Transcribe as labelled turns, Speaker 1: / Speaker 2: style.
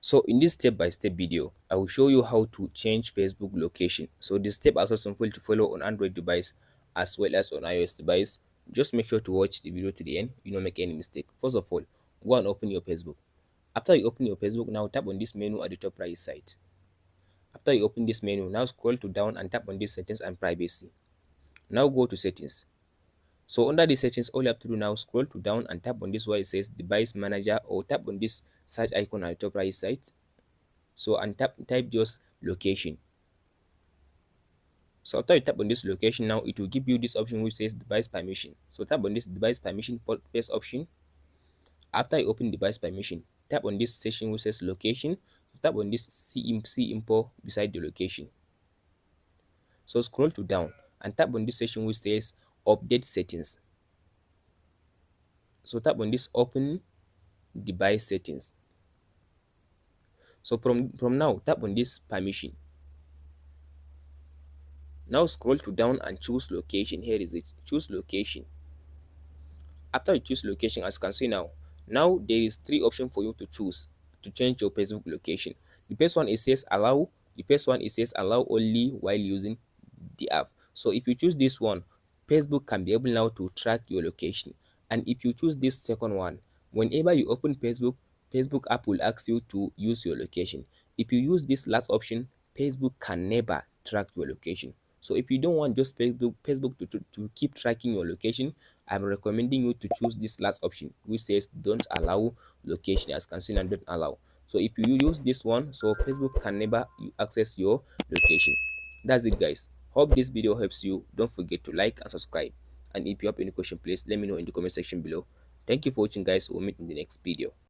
Speaker 1: So in this step-by-step video, I will show you how to change Facebook location. So the step are so simple to follow on Android device as well as on iOS device. Just make sure to watch the video to the end. You don't make any mistake. First of all, go and open your Facebook. After you open your Facebook, now tap on this menu at the top right side. After you open this menu, now scroll to down and tap on this settings and privacy. Now go to settings. So under the settings, all you have to do now, scroll to down and tap on this where it says device manager, or tap on this search icon at the top right side. So and type just location. So after you tap on this location, now it will give you this option which says device permission. So tap on this device permission first option. After you open device permission, tap on this section which says location. So tap on this see info beside the location. So scroll to down and tap on this section which says update settings. So tap on this open device settings. So from now, tap on this permission. Now scroll to down and choose location. Here is it. Choose location. After you choose location, as you can see now there is three options for you to choose to change your Facebook location. The first one, it says allow. The first one, it says allow only while using the app. So if you choose this one, Facebook can be able now to track your location. And if you choose this second one, whenever you open Facebook app will ask you to use your location. If you use this last option, Facebook can never track your location. So if you don't want just Facebook to keep tracking your location, I'm recommending you to choose this last option which says don't allow location, as can see, and don't allow. So if you use this one, so Facebook can never access your location. That's it, guys. Hope this video helps you. Don't forget to like and subscribe. And if you have any question, please let me know in the comment section below. Thank you for watching, guys. We'll meet in the next video.